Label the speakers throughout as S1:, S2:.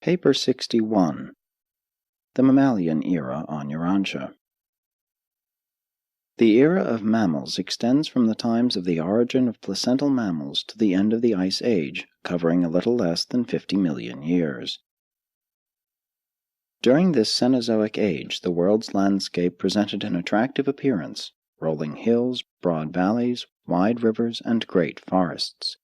S1: Paper 61. The Mammalian Era on Urantia. The era of mammals extends from the times of the origin of placental mammals to the end of the Ice Age, covering a little less than 50 million years. During this Cenozoic age, the world's landscape presented an attractive appearance: rolling hills, broad valleys, wide rivers, and great forests.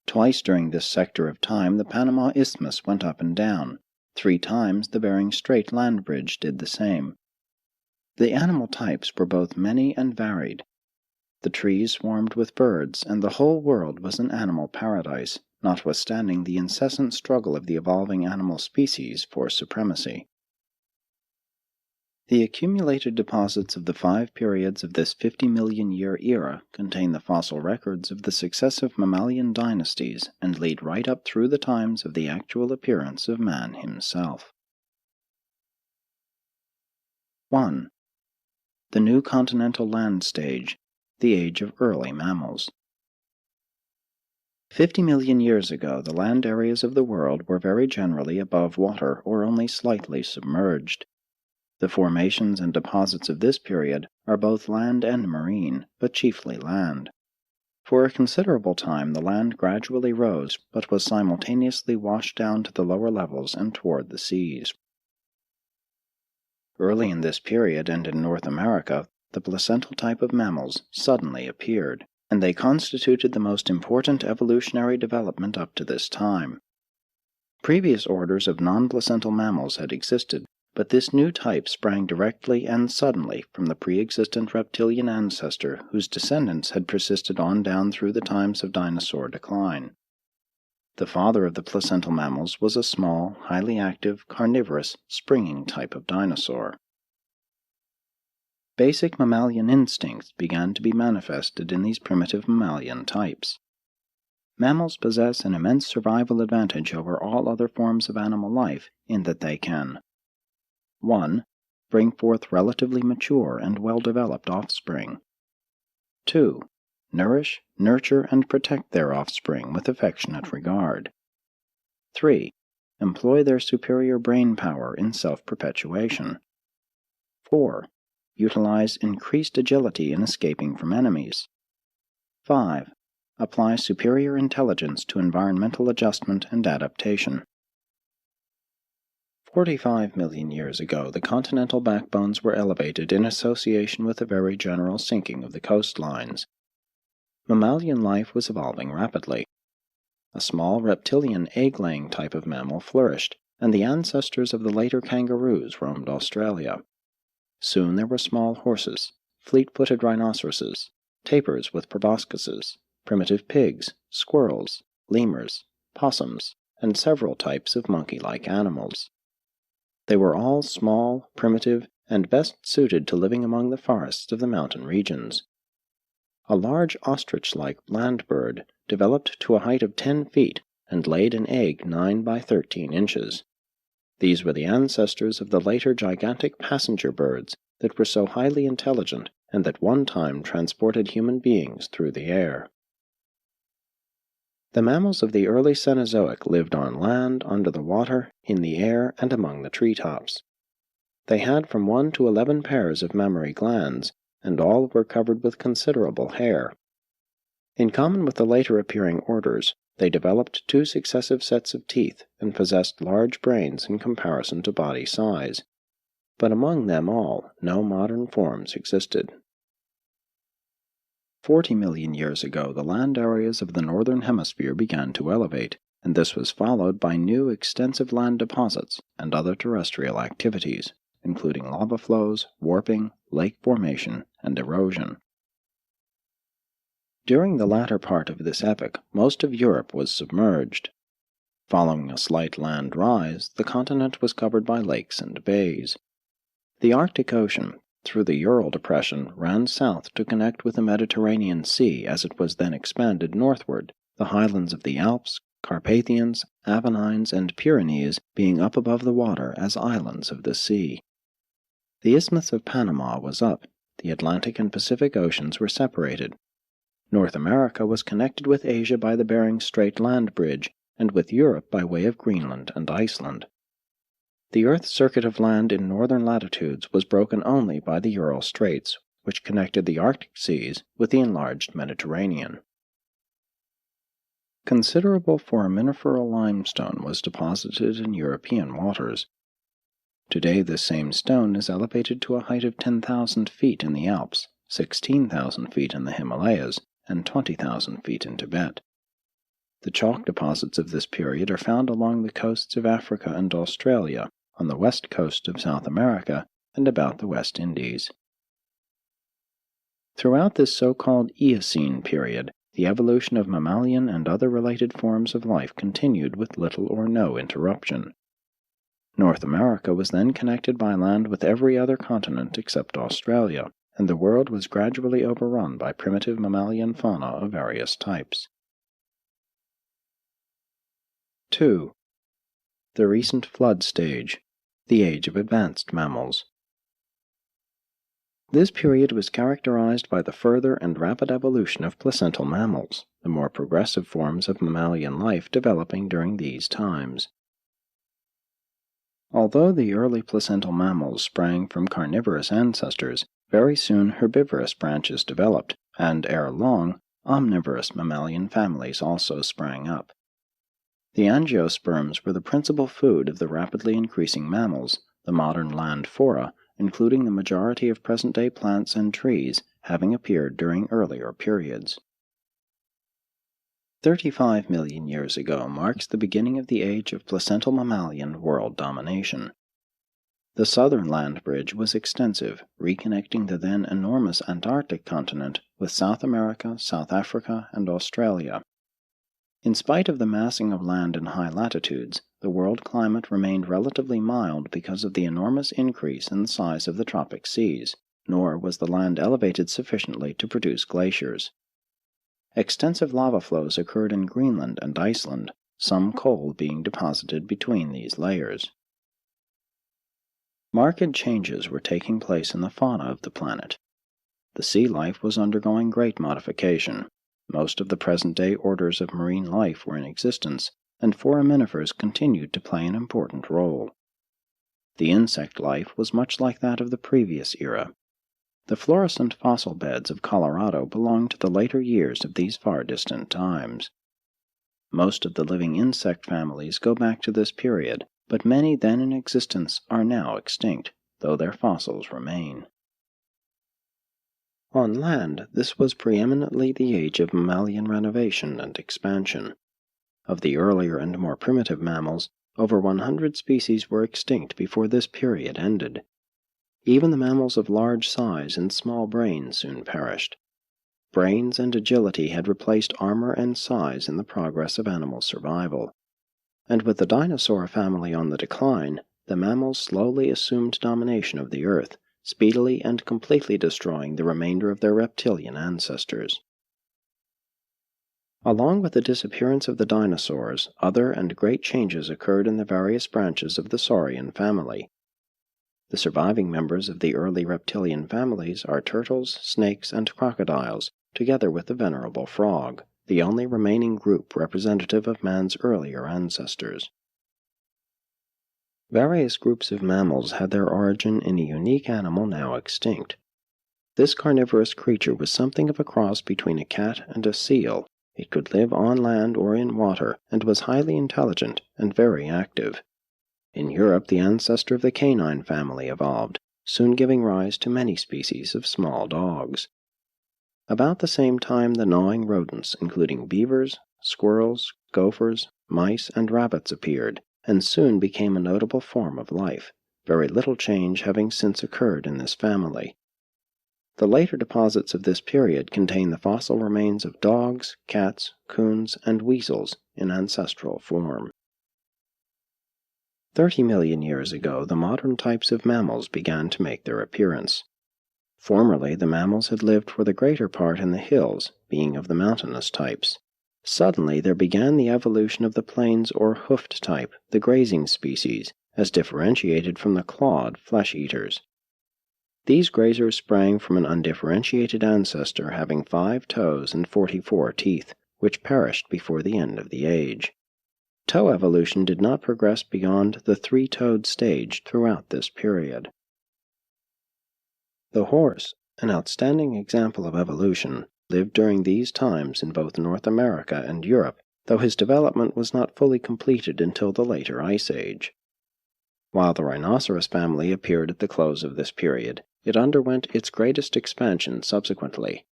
S1: Twice during this sector of time the Panama Isthmus went up and down. 3 times the Bering Strait land bridge did the same. The animal types were both many and varied. The trees swarmed with birds, and the whole world was an animal paradise, notwithstanding the incessant struggle of the evolving animal species for supremacy. The accumulated deposits of the 5 periods of this 50-million-year era contain the fossil records of the successive mammalian dynasties and lead right up through the times of the actual appearance of man himself. 1. The new continental land stage, the age of early mammals. 50 million years ago, the land areas of the world were very generally above water or only slightly submerged. The formations and deposits of this period are both land and marine, but chiefly land. For a considerable time the land gradually rose, but was simultaneously washed down to the lower levels and toward the seas. Early in this period and in North America, the placental type of mammals suddenly appeared, and they constituted the most important evolutionary development up to this time. Previous orders of non-placental mammals had existed, but this new type sprang directly and suddenly from the pre-existent reptilian ancestor whose descendants had persisted on down through the times of dinosaur decline. The father of the placental mammals was a small, highly active, carnivorous, springing type of dinosaur. Basic mammalian instincts began to be manifested in these primitive mammalian types. Mammals possess an immense survival advantage over all other forms of animal life in that they can 1. Bring forth relatively mature and well-developed offspring. 2. Nourish, nurture, and protect their offspring with affectionate regard. 3. Employ their superior brain power in self-perpetuation. 4. Utilize increased agility in escaping from enemies. 5. Apply superior intelligence to environmental adjustment and adaptation. 45 million years ago, the continental backbones were elevated in association with a very general sinking of the coastlines. Mammalian life was evolving rapidly. A small reptilian egg-laying type of mammal flourished, and the ancestors of the later kangaroos roamed Australia. Soon there were small horses, fleet-footed rhinoceroses, tapirs with proboscises, primitive pigs, squirrels, lemurs, possums, and several types of monkey-like animals. They were all small, primitive, and best suited to living among the forests of the mountain regions. A large ostrich-like land bird developed to a height of 10 feet and laid an egg 9 by 13 inches. These were the ancestors of the later gigantic passenger birds that were so highly intelligent and that one time transported human beings through the air. The mammals of the early Cenozoic lived on land, under the water, in the air, and among the treetops. They had from 1 to 11 pairs of mammary glands, and all were covered with considerable hair. In common with the later appearing orders, they developed 2 successive sets of teeth and possessed large brains in comparison to body size. But among them all, no modern forms existed. 40 million years ago, the land areas of the northern hemisphere began to elevate, and this was followed by new extensive land deposits and other terrestrial activities, including lava flows, warping, lake formation, and erosion. During the latter part of this epoch, most of Europe was submerged. Following a slight land rise, the continent was covered by lakes and bays. The Arctic Ocean, through the Ural Depression, ran south to connect with the Mediterranean Sea as it was then expanded northward, the highlands of the Alps, Carpathians, Apennines, and Pyrenees being up above the water as islands of the sea. The Isthmus of Panama was up, the Atlantic and Pacific Oceans were separated. North America was connected with Asia by the Bering Strait land bridge, and with Europe by way of Greenland and Iceland. The Earth's circuit of land in northern latitudes was broken only by the Ural Straits, which connected the Arctic seas with the enlarged Mediterranean. Considerable foraminiferal limestone was deposited in European waters. Today this same stone is elevated to a height of 10,000 feet in the Alps, 16,000 feet in the Himalayas, and 20,000 feet in Tibet. The chalk deposits of this period are found along the coasts of Africa and Australia, on the west coast of South America, and about the West Indies. Throughout this so-called Eocene period, the evolution of mammalian and other related forms of life continued with little or no interruption. North America was then connected by land with every other continent except Australia, and the world was gradually overrun by primitive mammalian fauna of various types. 2. The recent flood stage, the age of advanced mammals. This period was characterized by the further and rapid evolution of placental mammals, the more progressive forms of mammalian life developing during these times. Although the early placental mammals sprang from carnivorous ancestors, very soon herbivorous branches developed, and ere long, omnivorous mammalian families also sprang up. The angiosperms were the principal food of the rapidly increasing mammals, the modern land flora, including the majority of present-day plants and trees, having appeared during earlier periods. 35 million years ago marks the beginning of the age of placental mammalian world domination. The southern land bridge was extensive, reconnecting the then enormous Antarctic continent with South America, South Africa, and Australia. In spite of the massing of land in high latitudes, the world climate remained relatively mild because of the enormous increase in the size of the tropic seas, nor was the land elevated sufficiently to produce glaciers. Extensive lava flows occurred in Greenland and Iceland, some coal being deposited between these layers. Marked changes were taking place in the fauna of the planet. The sea life was undergoing great modification. Most of the present-day orders of marine life were in existence, and foraminifers continued to play an important role. The insect life was much like that of the previous era. The fluorescent fossil beds of Colorado belong to the later years of these far distant times. Most of the living insect families go back to this period, but many then in existence are now extinct, though their fossils remain. On land, this was preeminently the age of mammalian renovation and expansion. Of the earlier and more primitive mammals, over 100 species were extinct before this period ended. Even the mammals of large size and small brains soon perished. Brains and agility had replaced armor and size in the progress of animal survival. And with the dinosaur family on the decline, the mammals slowly assumed domination of the earth, speedily and completely destroying the remainder of their reptilian ancestors. Along with the disappearance of the dinosaurs, other and great changes occurred in the various branches of the saurian family. The surviving members of the early reptilian families are turtles, snakes, and crocodiles, together with the venerable frog, the only remaining group representative of man's earlier ancestors. Various groups of mammals had their origin in a unique animal now extinct. This carnivorous creature was something of a cross between a cat and a seal. It could live on land or in water, and was highly intelligent and very active. In Europe, the ancestor of the canine family evolved, soon giving rise to many species of small dogs. About the same time, the gnawing rodents, including beavers, squirrels, gophers, mice, and rabbits appeared, and soon became a notable form of life, very little change having since occurred in this family. The later deposits of this period contain the fossil remains of dogs, cats, coons, and weasels in ancestral form. 30 million years ago, the modern types of mammals began to make their appearance. Formerly, the mammals had lived for the greater part in the hills, being of the mountainous types. Suddenly, there began the evolution of the plains or hoofed type, the grazing species, as differentiated from the clawed flesh-eaters. These grazers sprang from an undifferentiated ancestor having 5 toes and 44 teeth, which perished before the end of the age. Toe evolution did not progress beyond the three-toed stage throughout this period. The horse, an outstanding example of evolution, lived during these times in both North America and Europe, though his development was not fully completed until the later Ice Age. While the rhinoceros family appeared at the close of this period, it underwent its greatest expansion subsequently.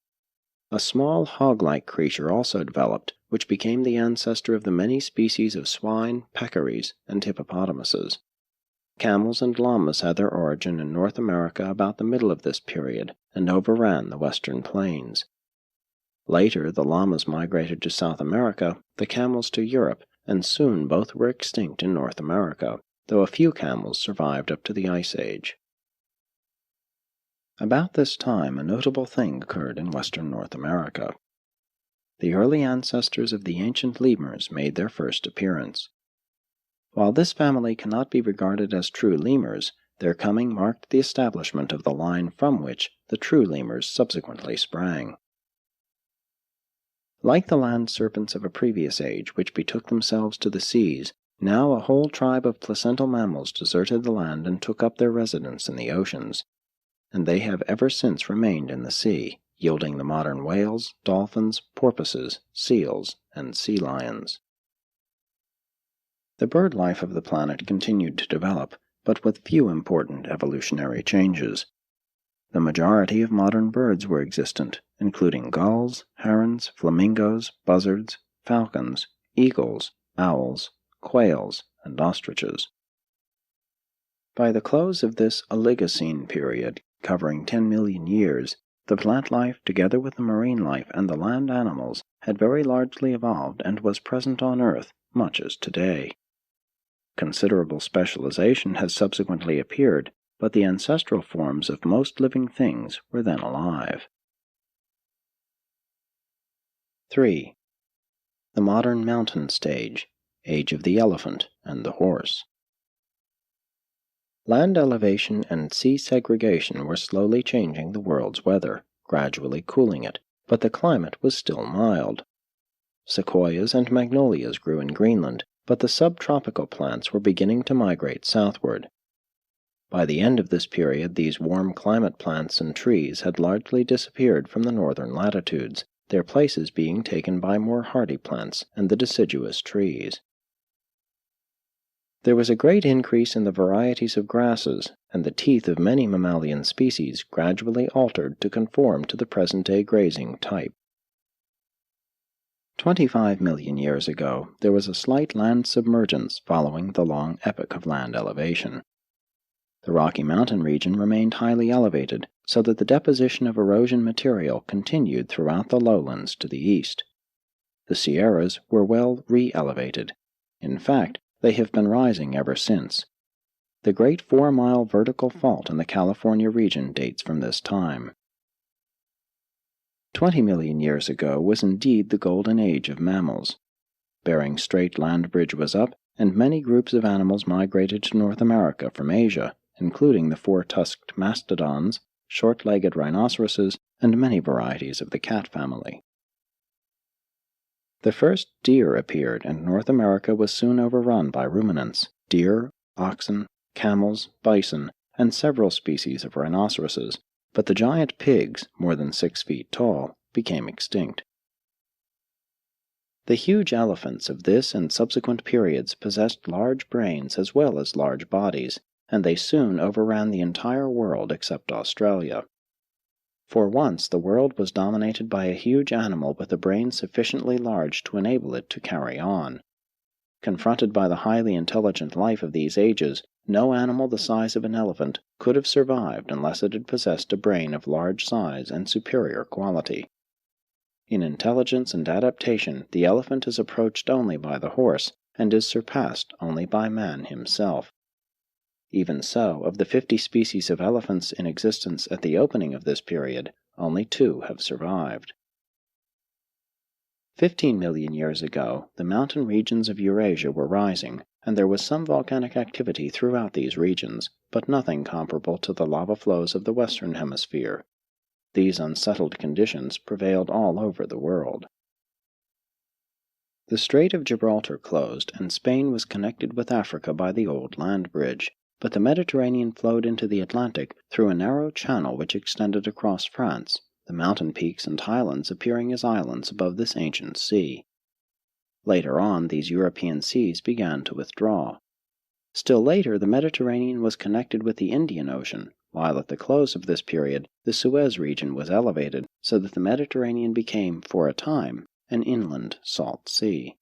S1: A small hog-like creature also developed, which became the ancestor of the many species of swine, peccaries, and hippopotamuses. Camels and llamas had their origin in North America about the middle of this period and overran the western plains. Later, the llamas migrated to South America, the camels to Europe, and soon both were extinct in North America, though a few camels survived up to the Ice Age. About this time, a notable thing occurred in western North America. The early ancestors of the ancient lemurs made their first appearance. While this family cannot be regarded as true lemurs, their coming marked the establishment of the line from which the true lemurs subsequently sprang. Like the land serpents of a previous age which betook themselves to the seas, now a whole tribe of placental mammals deserted the land and took up their residence in the oceans, and they have ever since remained in the sea, yielding the modern whales, dolphins, porpoises, seals, and sea lions. The bird life of the planet continued to develop, but with few important evolutionary changes. The majority of modern birds were existent, including gulls, herons, flamingos, buzzards, falcons, eagles, owls, quails, and ostriches. By the close of this Oligocene period, covering 10 million years, the plant life, together with the marine life and the land animals, had very largely evolved and was present on Earth, much as today. Considerable specialization has subsequently appeared, but the ancestral forms of most living things were then alive. 3. The modern mountain stage, age of the elephant and the horse. Land elevation and sea segregation were slowly changing the world's weather, gradually cooling it, but the climate was still mild. Sequoias and magnolias grew in Greenland, but the subtropical plants were beginning to migrate southward. By the end of this period, these warm climate plants and trees had largely disappeared from the northern latitudes, their places being taken by more hardy plants and the deciduous trees. There was a great increase in the varieties of grasses, and the teeth of many mammalian species gradually altered to conform to the present-day grazing type. 25 million years ago, there was a slight land submergence following the long epoch of land elevation. The Rocky Mountain region remained highly elevated, so that the deposition of erosion material continued throughout the lowlands to the east. The Sierras were well re-elevated. In fact, they have been rising ever since. The Great 4-Mile Vertical Fault in the California region dates from this time. 20 million years ago was indeed the golden age of mammals. Bering Strait land bridge was up, and many groups of animals migrated to North America from Asia, including the four-tusked mastodons, short-legged rhinoceroses, and many varieties of the cat family. The first deer appeared, and North America was soon overrun by ruminants, deer, oxen, camels, bison, and several species of rhinoceroses, but the giant pigs, more than 6 feet tall, became extinct. The huge elephants of this and subsequent periods possessed large brains as well as large bodies, and they soon overran the entire world except Australia. For once, the world was dominated by a huge animal with a brain sufficiently large to enable it to carry on. Confronted by the highly intelligent life of these ages, no animal the size of an elephant could have survived unless it had possessed a brain of large size and superior quality. In intelligence and adaptation, the elephant is approached only by the horse, and is surpassed only by man himself. Even so, of the 50 species of elephants in existence at the opening of this period, only 2 have survived. 15 million years ago, the mountain regions of Eurasia were rising, and there was some volcanic activity throughout these regions, but nothing comparable to the lava flows of the Western Hemisphere. These unsettled conditions prevailed all over the world. The Strait of Gibraltar closed, and Spain was connected with Africa by the old land bridge, but the Mediterranean flowed into the Atlantic through a narrow channel which extended across France, the mountain peaks and highlands appearing as islands above this ancient sea. Later on, these European seas began to withdraw. Still later, the Mediterranean was connected with the Indian Ocean, while at the close of this period, the Suez region was elevated, so that the Mediterranean became, for a time, an inland salt sea.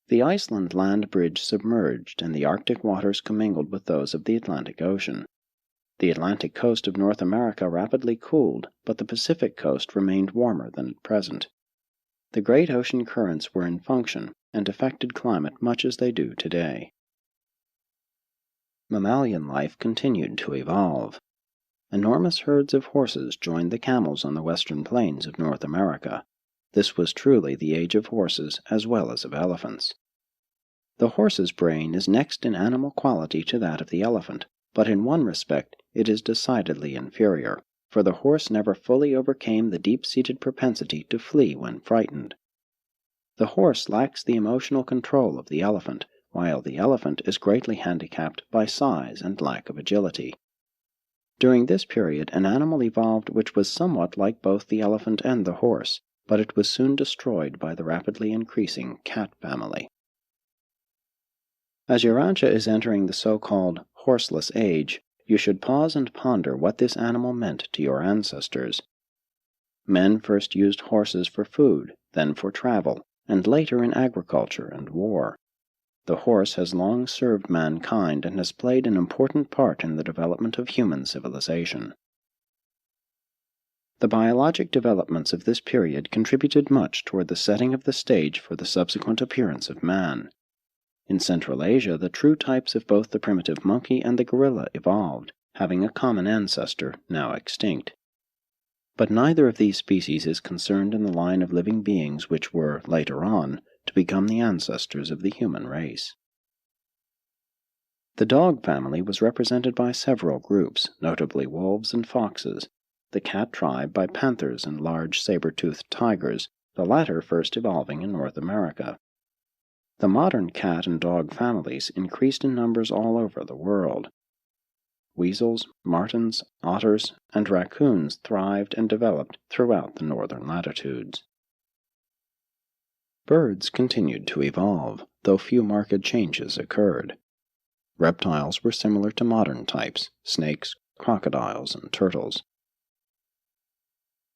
S1: The Iceland land bridge submerged, and the Arctic waters commingled with those of the Atlantic Ocean. The Atlantic coast of North America rapidly cooled, but the Pacific coast remained warmer than at present. The great ocean currents were in function, and affected climate much as they do today. Mammalian life continued to evolve. Enormous herds of horses joined the camels on the western plains of North America. This was truly the age of horses as well as of elephants. The horse's brain is next in animal quality to that of the elephant, but in one respect it is decidedly inferior, for the horse never fully overcame the deep-seated propensity to flee when frightened. The horse lacks the emotional control of the elephant, while the elephant is greatly handicapped by size and lack of agility. During this period an animal evolved which was somewhat like both the elephant and the horse, but it was soon destroyed by the rapidly increasing cat family. As Urantia is entering the so-called horseless age, you should pause and ponder what this animal meant to your ancestors. Men first used horses for food, then for travel, and later in agriculture and war. The horse has long served mankind and has played an important part in the development of human civilization. The biologic developments of this period contributed much toward the setting of the stage for the subsequent appearance of man. In Central Asia, the true types of both the primitive monkey and the gorilla evolved, having a common ancestor, now extinct. But neither of these species is concerned in the line of living beings which were, later on, to become the ancestors of the human race. The dog family was represented by several groups, notably wolves and foxes, the cat tribe by panthers and large saber-toothed tigers, the latter first evolving in North America. The modern cat and dog families increased in numbers all over the world. Weasels, martens, otters, and raccoons thrived and developed throughout the northern latitudes. Birds continued to evolve, though few marked changes occurred. Reptiles were similar to modern types, snakes, crocodiles, and turtles.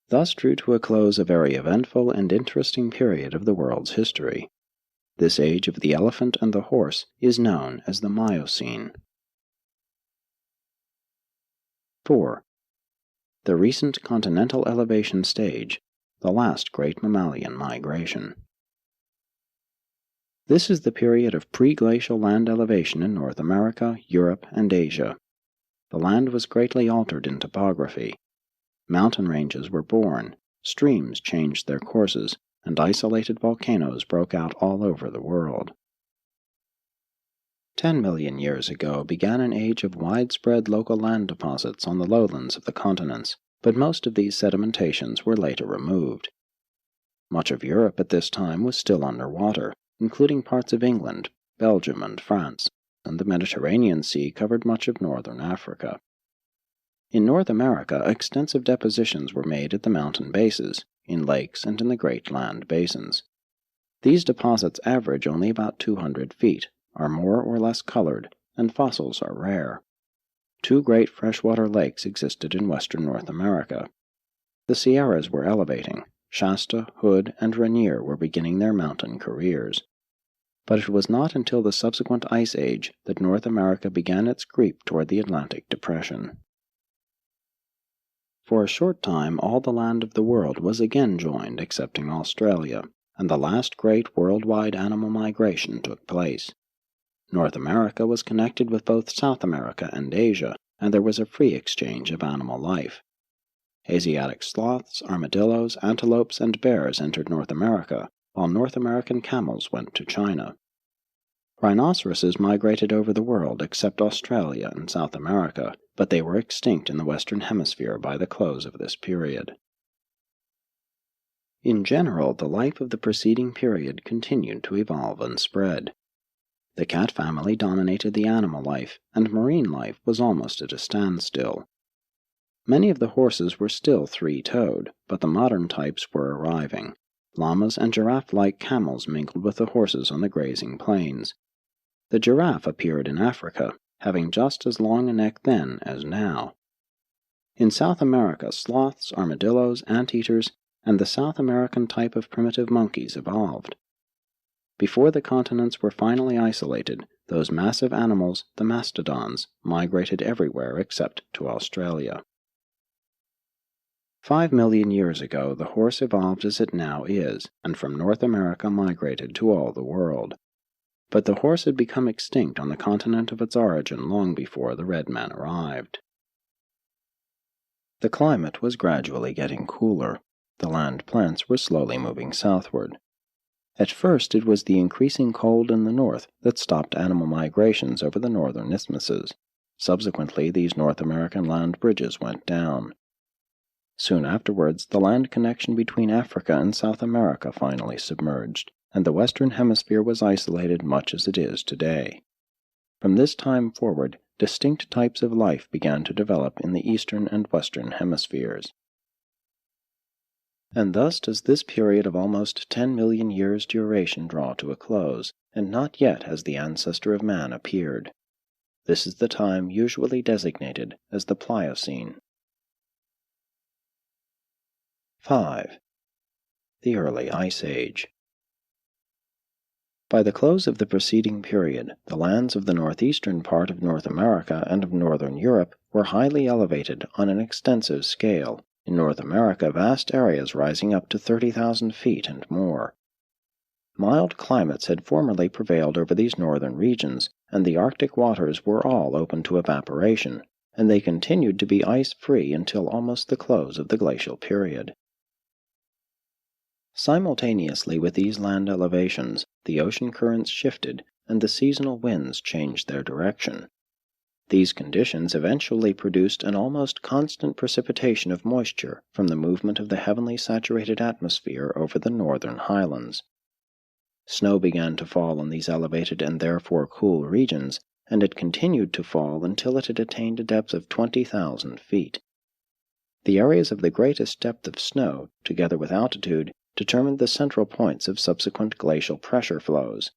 S1: Thus drew to a close a very eventful and interesting period of the world's history. This age of the elephant and the horse is known as the Miocene. 4. The recent continental elevation stage, the last great mammalian migration. This is the period of pre-glacial land elevation in North America, Europe, and Asia. The land was greatly altered in topography. Mountain ranges were born, streams changed their courses, and isolated volcanoes broke out all over the world. 10 million years ago began an age of widespread local land deposits on the lowlands of the continents, but most of these sedimentations were later removed. Much of Europe at this time was still underwater, including parts of England, Belgium, and France, and the Mediterranean Sea covered much of northern Africa. In North America, extensive depositions were made at the mountain bases, in lakes, and in the great land basins. These deposits average only about 200 feet, are more or less colored, and fossils are rare. Two great freshwater lakes existed in western North America. The Sierras were elevating. Shasta, Hood, and Rainier were beginning their mountain careers. But it was not until the subsequent Ice Age that North America began its creep toward the Atlantic Depression. For a short time all the land of the world was again joined excepting Australia, and the last great worldwide animal migration took place. North America was connected with both South America and Asia, and there was a free exchange of animal life. Asiatic sloths, armadillos, antelopes, and bears entered North America, while North American camels went to China. Rhinoceroses migrated over the world except Australia and South America, but they were extinct in the Western Hemisphere by the close of this period. In general, the life of the preceding period continued to evolve and spread. The cat family dominated the animal life, and marine life was almost at a standstill. Many of the horses were still three-toed, but the modern types were arriving. Llamas and giraffe-like camels mingled with the horses on the grazing plains. The giraffe appeared in Africa, having just as long a neck then as now. In South America, sloths, armadillos, anteaters, and the South American type of primitive monkeys evolved. Before the continents were finally isolated, those massive animals, the mastodons, migrated everywhere except to Australia. 5 million years ago, the horse evolved as it now is, and from North America migrated to all the world. But the horse had become extinct on the continent of its origin long before the red man arrived. The climate was gradually getting cooler. The land plants were slowly moving southward. At first, it was the increasing cold in the north that stopped animal migrations over the northern isthmuses. Subsequently, these North American land bridges went down. Soon afterwards, the land connection between Africa and South America finally submerged, and the Western Hemisphere was isolated much as it is today. From this time forward, distinct types of life began to develop in the Eastern and Western Hemispheres. And thus does this period of almost 10 million years' duration draw to a close, and not yet has the ancestor of man appeared. This is the time usually designated as the Pliocene. 5. The Early Ice Age. By the close of the preceding period, the lands of the northeastern part of North America and of northern Europe were highly elevated on an extensive scale. In North America, vast areas rising up to 30,000 feet and more. Mild climates had formerly prevailed over these northern regions, and the Arctic waters were all open to evaporation, and they continued to be ice-free until almost the close of the glacial period. Simultaneously with these land elevations, the ocean currents shifted, and the seasonal winds changed their direction. These conditions eventually produced an almost constant precipitation of moisture from the movement of the heavily saturated atmosphere over the northern highlands. Snow began to fall in these elevated and therefore cool regions, and it continued to fall until it had attained a depth of 20,000 feet. The areas of the greatest depth of snow, together with altitude, determined the central points of subsequent glacial pressure flows,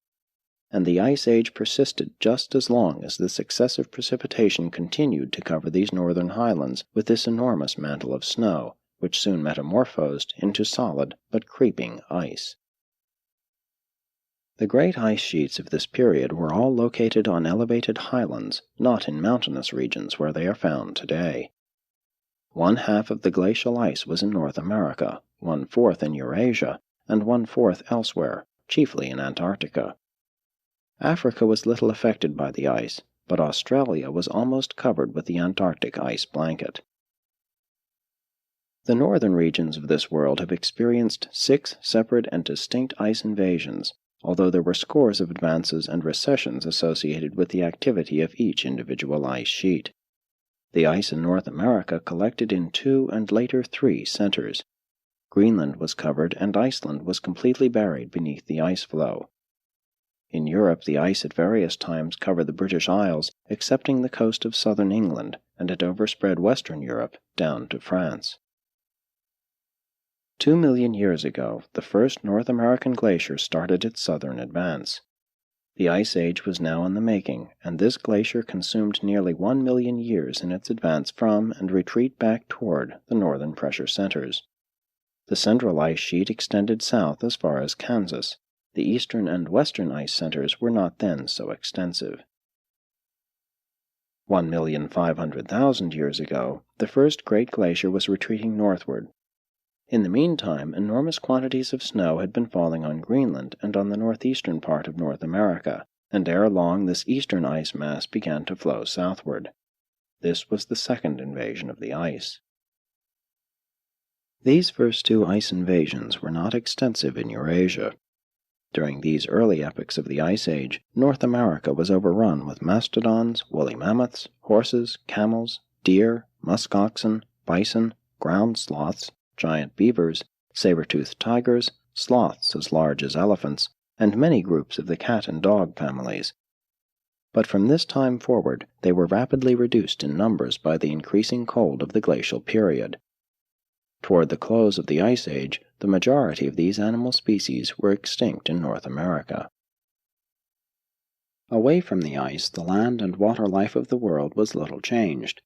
S1: and the Ice Age persisted just as long as this excessive precipitation continued to cover these northern highlands with this enormous mantle of snow, which soon metamorphosed into solid but creeping ice. The great ice sheets of this period were all located on elevated highlands, not in mountainous regions where they are found today. 1/2 of the glacial ice was in North America, 1/4 in Eurasia, and 1/4 elsewhere, chiefly in Antarctica. Africa was little affected by the ice, but Australia was almost covered with the Antarctic ice blanket. The northern regions of this world have experienced 6 separate and distinct ice invasions, although there were scores of advances and recessions associated with the activity of each individual ice sheet. The ice in North America collected in 2 and later 3 centers. Greenland was covered and Iceland was completely buried beneath the ice flow. In Europe, the ice at various times covered the British Isles, excepting the coast of southern England, and it overspread western Europe down to France. 2 million years ago, the first North American glacier started its southern advance. The Ice Age was now in the making, and this glacier consumed nearly 1 million years in its advance from and retreat back toward the northern pressure centers. The central ice sheet extended south as far as Kansas. The eastern and western ice centers were not then so extensive. 1,500,000 years ago, the first great glacier was retreating northward. In the meantime, enormous quantities of snow had been falling on Greenland and on the northeastern part of North America, and ere long this eastern ice mass began to flow southward. This was the second invasion of the ice. These first 2 ice invasions were not extensive in Eurasia. During these early epochs of the Ice Age, North America was overrun with mastodons, woolly mammoths, horses, camels, deer, musk oxen, bison, ground sloths, giant beavers, saber-toothed tigers, sloths as large as elephants, and many groups of the cat and dog families. But from this time forward, they were rapidly reduced in numbers by the increasing cold of the glacial period. Toward the close of the Ice Age, the majority of these animal species were extinct in North America. Away from the ice, the land and water life of the world was little changed.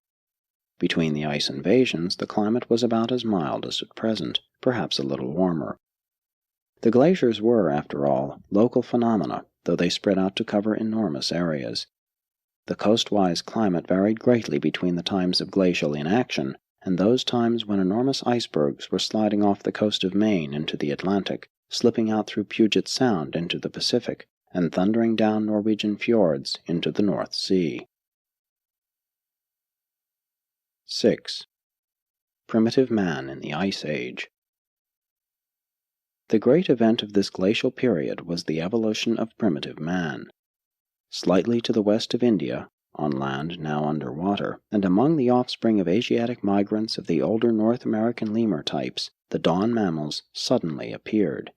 S1: Between the ice invasions, the climate was about as mild as at present, perhaps a little warmer. The glaciers were, after all, local phenomena, though they spread out to cover enormous areas. The coastwise climate varied greatly between the times of glacial inaction and those times when enormous icebergs were sliding off the coast of Maine into the Atlantic, slipping out through Puget Sound into the Pacific, and thundering down Norwegian fjords into the North Sea. 6. Primitive Man in the Ice Age. The great event of this glacial period was the evolution of primitive man. Slightly to the west of India, on land now under water, and among the offspring of Asiatic migrants of the older North American lemur types, the dawn mammals suddenly appeared.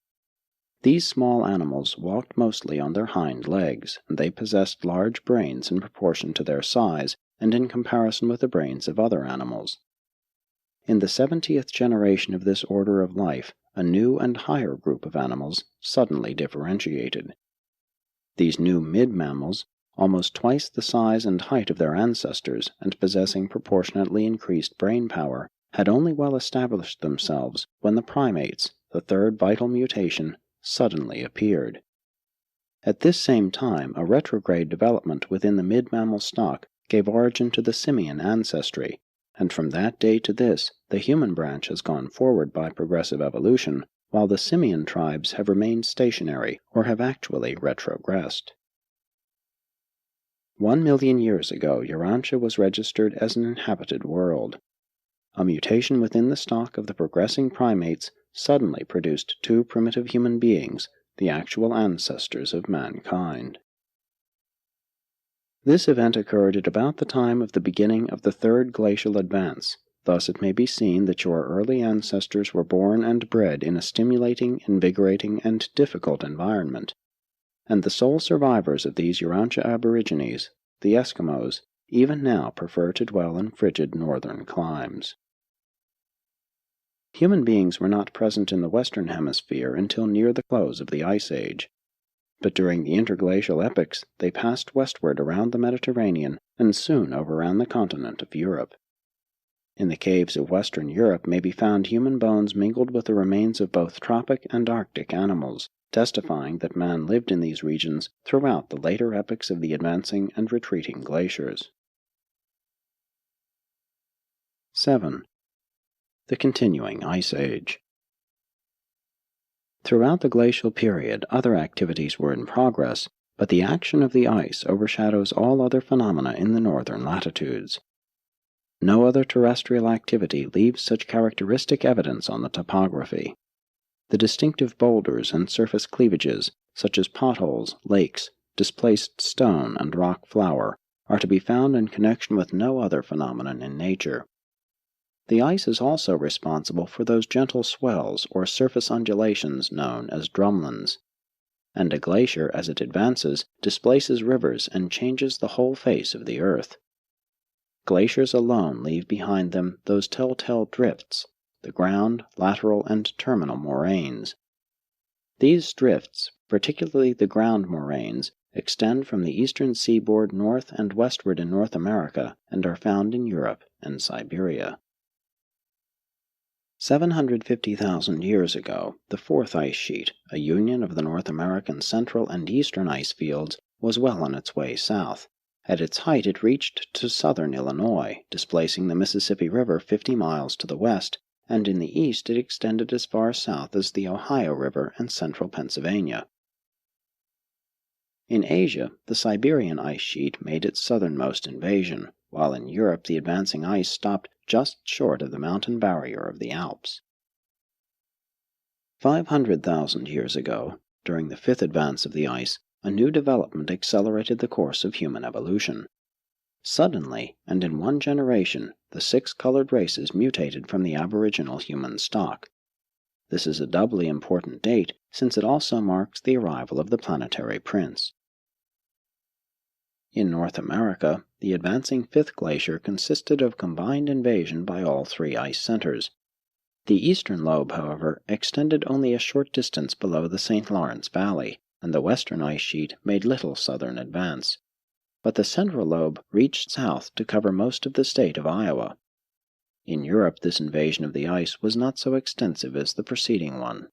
S1: These small animals walked mostly on their hind legs, and they possessed large brains in proportion to their size and in comparison with the brains of other animals. In the 70th generation of this order of life, a new and higher group of animals suddenly differentiated. These new mid-mammals, almost twice the size and height of their ancestors and possessing proportionately increased brain power, had only well established themselves when the primates, the third vital mutation, suddenly appeared. At this same time, a retrograde development within the mid-mammal stock gave origin to the simian ancestry, and from that day to this, the human branch has gone forward by progressive evolution, while the simian tribes have remained stationary or have actually retrogressed. 1 million years ago, Urantia was registered as an inhabited world. A mutation within the stock of the progressing primates suddenly produced two primitive human beings, the actual ancestors of mankind. This event occurred at about the time of the beginning of the third glacial advance. Thus it may be seen that your early ancestors were born and bred in a stimulating, invigorating, and difficult environment, and the sole survivors of these Urantia aborigines, the Eskimos, even now prefer to dwell in frigid northern climes. Human beings were not present in the Western Hemisphere until near the close of the Ice Age, but during the interglacial epochs they passed westward around the Mediterranean and soon overran the continent of Europe. In the caves of Western Europe may be found human bones mingled with the remains of both tropic and Arctic animals, testifying that man lived in these regions throughout the later epochs of the advancing and retreating glaciers. 7. The continuing Ice Age. Throughout the glacial period, other activities were in progress, but the action of the ice overshadows all other phenomena in the northern latitudes. No other terrestrial activity leaves such characteristic evidence on the topography. The distinctive boulders and surface cleavages, such as potholes, lakes, displaced stone, and rock flour, are to be found in connection with no other phenomenon in nature. The ice is also responsible for those gentle swells or surface undulations known as drumlins, and a glacier, as it advances, displaces rivers and changes the whole face of the earth. Glaciers alone leave behind them those telltale drifts, the ground, lateral, and terminal moraines. These drifts, particularly the ground moraines, extend from the eastern seaboard north and westward in North America and are found in Europe and Siberia. 750,000 years ago, the fourth ice sheet, a union of the North American central and eastern ice fields, was well on its way south. At its height it reached to southern Illinois, displacing the Mississippi River 50 miles to the west, and in the east it extended as far south as the Ohio River and central Pennsylvania. In Asia, the Siberian ice sheet made its southernmost invasion, while in Europe the advancing ice stopped just short of the mountain barrier of the Alps. 500,000 years ago, during the fifth advance of the ice, a new development accelerated the course of human evolution. Suddenly, and in one generation, the six-colored races mutated from the aboriginal human stock. This is a doubly important date since it also marks the arrival of the planetary prince. In North America, the advancing fifth glacier consisted of combined invasion by all three ice centers. The eastern lobe, however, extended only a short distance below the St. Lawrence Valley, and the western ice sheet made little southern advance. But the central lobe reached south to cover most of the state of Iowa. In Europe, this invasion of the ice was not so extensive as the preceding one.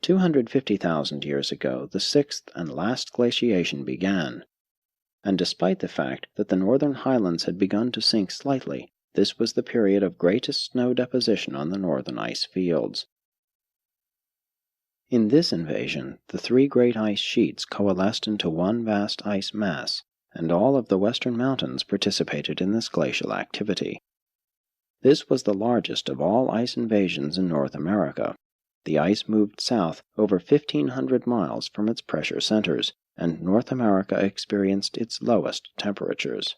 S1: 250,000 years ago, the sixth and last glaciation began, and despite the fact that the northern highlands had begun to sink slightly, this was the period of greatest snow deposition on the northern ice fields. In this invasion, the three great ice sheets coalesced into one vast ice mass, and all of the western mountains participated in this glacial activity. This was the largest of all ice invasions in North America. The ice moved south over 1,500 miles from its pressure centers, and North America experienced its lowest temperatures.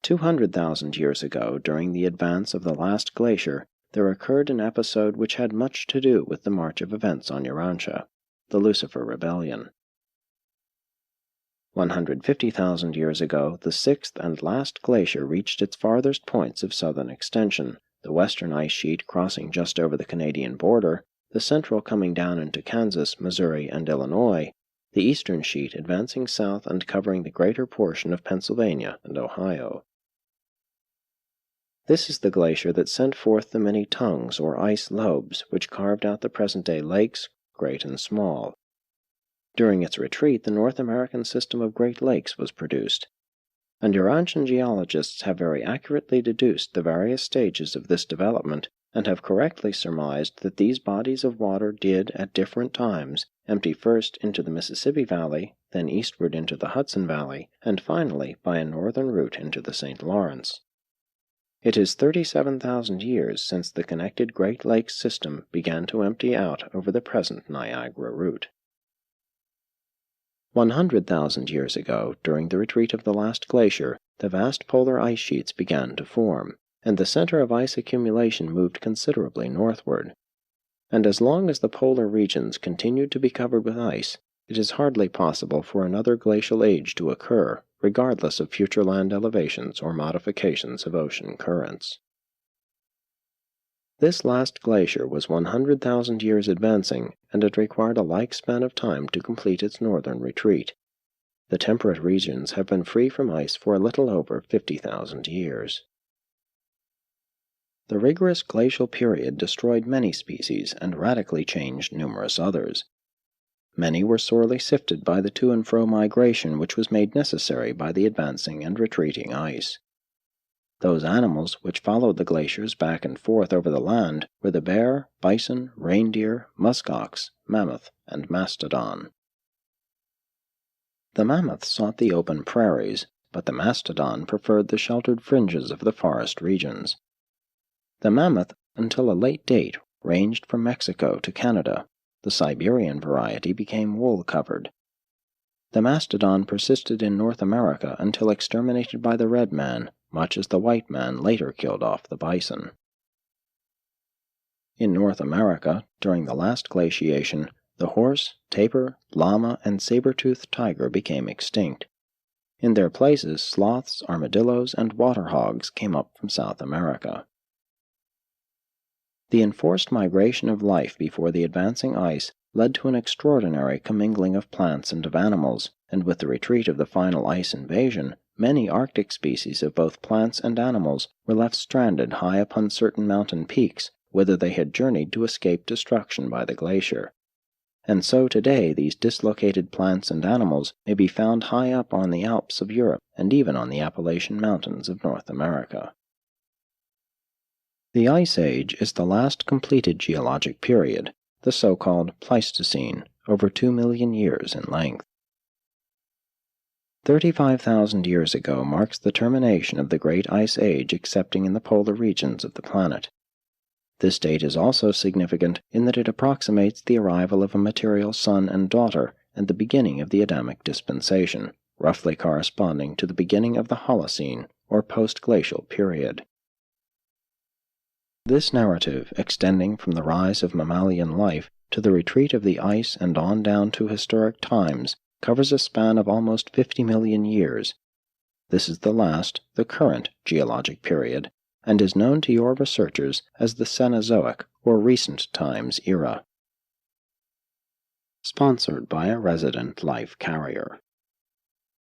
S1: 200,000 years ago, during the advance of the last glacier, there occurred an episode which had much to do with the march of events on Urantia, the Lucifer Rebellion. 150,000 years ago, the sixth and last glacier reached its farthest points of southern extension, the western ice sheet crossing just over the Canadian border, the central coming down into Kansas, Missouri, and Illinois, the eastern sheet advancing south and covering the greater portion of Pennsylvania and Ohio. This is the glacier that sent forth the many tongues or ice lobes which carved out the present-day lakes, great and small. During its retreat, the North American system of Great Lakes was produced, and Urantian geologists have very accurately deduced the various stages of this development and have correctly surmised that these bodies of water did, at different times, empty first into the Mississippi Valley, then eastward into the Hudson Valley, and finally, by a northern route, into the St. Lawrence. It is 37,000 years since the connected Great Lakes system began to empty out over the present Niagara route. 100,000 years ago, during the retreat of the last glacier, the vast polar ice sheets began to form, and the center of ice accumulation moved considerably northward. And as long as the polar regions continued to be covered with ice, it is hardly possible for another glacial age to occur, regardless of future land elevations or modifications of ocean currents. This last glacier was 100,000 years advancing, and it required a like span of time to complete its northern retreat. The temperate regions have been free from ice for a little over 50,000 years. The rigorous glacial period destroyed many species and radically changed numerous others. Many were sorely sifted by the to and fro migration which was made necessary by the advancing and retreating ice. Those animals which followed the glaciers back and forth over the land were the bear, bison, reindeer, muskox, mammoth, and mastodon. The mammoth sought the open prairies, but the mastodon preferred the sheltered fringes of the forest regions. The mammoth, until a late date, ranged from Mexico to Canada. The Siberian variety became wool-covered. The mastodon persisted in North America until exterminated by the red man, much as the white man later killed off the bison. In North America, during the last glaciation, the horse, tapir, llama, and saber-toothed tiger became extinct. In their places, sloths, armadillos, and water hogs came up from South America. The enforced migration of life before the advancing ice led to an extraordinary commingling of plants and of animals, and with the retreat of the final ice invasion, many Arctic species of both plants and animals were left stranded high upon certain mountain peaks, whither they had journeyed to escape destruction by the glacier. And so today these dislocated plants and animals may be found high up on the Alps of Europe and even on the Appalachian Mountains of North America. The Ice Age is the last completed geologic period, the so-called Pleistocene, over 2 million years in length. 35,000 years ago marks the termination of the Great Ice Age excepting in the polar regions of the planet. This date is also significant in that it approximates the arrival of a material son and daughter and the beginning of the Adamic dispensation, roughly corresponding to the beginning of the Holocene, or post-glacial period. This narrative, extending from the rise of mammalian life to the retreat of the ice and on down to historic times, covers a span of almost 50 million years. This is the current geologic period, and is known to your researchers as the Cenozoic or Recent Times era. Sponsored by a resident life carrier.